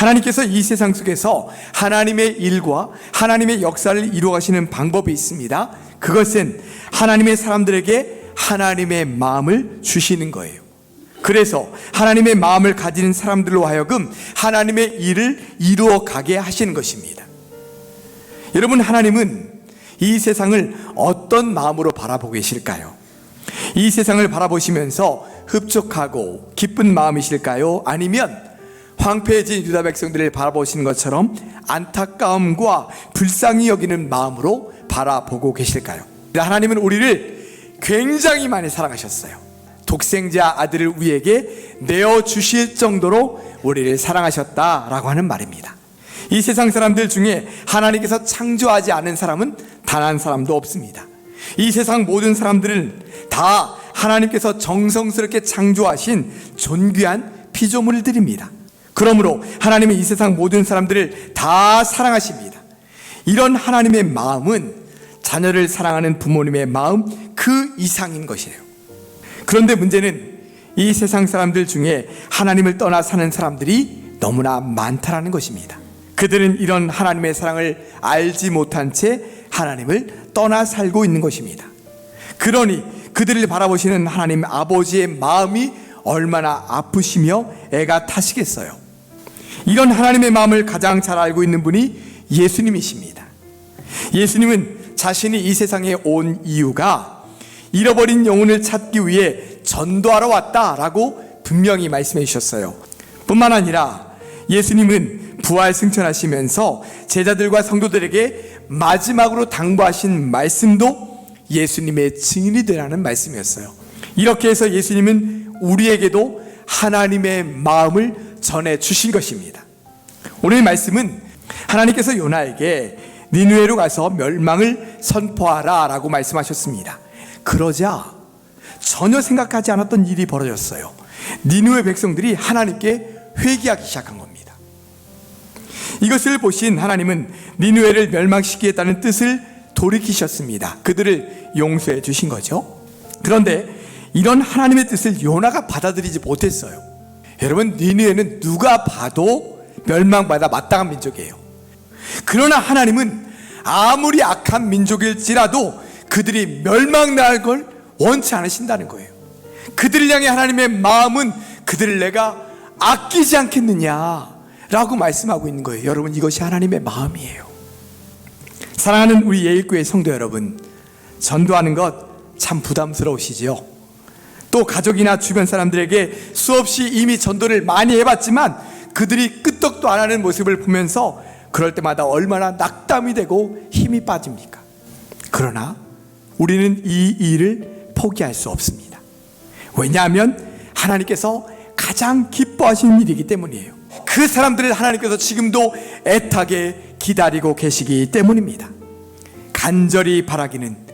하나님께서 이 세상 속에서 하나님의 일과 하나님의 역사를 이루어가시는 방법이 있습니다. 그것은 하나님의 사람들에게 하나님의 마음을 주시는 거예요. 그래서 하나님의 마음을 가진 사람들로 하여금 하나님의 일을 이루어 가게 하시는 것입니다. 여러분, 하나님은 이 세상을 어떤 마음으로 바라보고 계실까요? 이 세상을 바라보시면서 흡족하고 기쁜 마음이실까요? 아니면 황폐해진 유다 백성들을 바라보시는 것처럼 안타까움과 불쌍히 여기는 마음으로 바라보고 계실까요? 하나님은 우리를 굉장히 많이 사랑하셨어요. 독생자 아들을 우리에게 내어주실 정도로 우리를 사랑하셨다라고 하는 말입니다. 이 세상 사람들 중에 하나님께서 창조하지 않은 사람은 단 한 사람도 없습니다. 이 세상 모든 사람들은 다 하나님께서 정성스럽게 창조하신 존귀한 피조물들입니다. 그러므로 하나님은 이 세상 모든 사람들을 다 사랑하십니다. 이런 하나님의 마음은 자녀를 사랑하는 부모님의 마음 그 이상인 것이에요. 그런데 문제는 이 세상 사람들 중에 하나님을 떠나 사는 사람들이 너무나 많다라는 것입니다. 그들은 이런 하나님의 사랑을 알지 못한 채 하나님을 떠나 살고 있는 것입니다. 그러니 그들을 바라보시는 하나님 아버지의 마음이 얼마나 아프시며 애가 타시겠어요. 이런 하나님의 마음을 가장 잘 알고 있는 분이 예수님이십니다. 예수님은 자신이 이 세상에 온 이유가 잃어버린 영혼을 찾기 위해 전도하러 왔다라고 분명히 말씀해 주셨어요. 뿐만 아니라 예수님은 부활 승천하시면서 제자들과 성도들에게 마지막으로 당부하신 말씀도 예수님의 증인이 되라는 말씀이었어요. 이렇게 해서 예수님은 우리에게도 하나님의 마음을 전해 주신 것입니다. 오늘 말씀은 하나님께서 요나에게 니느웨로 가서 멸망을 선포하라 라고 말씀하셨습니다. 그러자 전혀 생각하지 않았던 일이 벌어졌어요. 니느웨 백성들이 하나님께 회개하기 시작한 겁니다. 이것을 보신 하나님은 니느웨를 멸망시키겠다는 뜻을 돌이키셨습니다. 그들을 용서해 주신 거죠. 그런데 이런 하나님의 뜻을 요나가 받아들이지 못했어요. 여러분, 니느웨는 누가 봐도 멸망받아 마땅한 민족이에요. 그러나 하나님은 아무리 악한 민족일지라도 그들이 멸망날 걸 원치 않으신다는 거예요. 그들을 향해 하나님의 마음은 그들을 내가 아끼지 않겠느냐라고 말씀하고 있는 거예요. 여러분, 이것이 하나님의 마음이에요. 사랑하는 우리 예일교회 성도 여러분, 전도하는 것 참 부담스러우시지요? 또 가족이나 주변 사람들에게 수없이 이미 전도를 많이 해봤지만 그들이 끄떡도 안 하는 모습을 보면서 그럴 때마다 얼마나 낙담이 되고 힘이 빠집니까? 그러나 우리는 이 일을 포기할 수 없습니다. 왜냐하면 하나님께서 가장 기뻐하시는 일이기 때문이에요. 그 사람들을 하나님께서 지금도 애타게 기다리고 계시기 때문입니다. 간절히 바라기는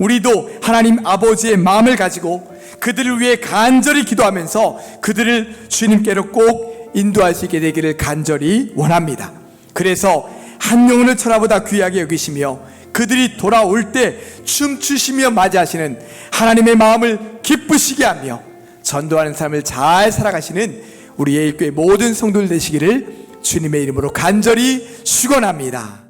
우리도 하나님 아버지의 마음을 가지고 그들을 위해 간절히 기도하면서 그들을 주님께로 꼭 인도할 수 있게 되기를 간절히 원합니다. 그래서 한 영혼을 천하보다 귀하게 여기시며 그들이 돌아올 때 춤추시며 맞이하시는 하나님의 마음을 기쁘시게 하며 전도하는 삶을 잘 살아가시는 우리 예일교회 모든 성도들 되시기를 주님의 이름으로 간절히 축원합니다.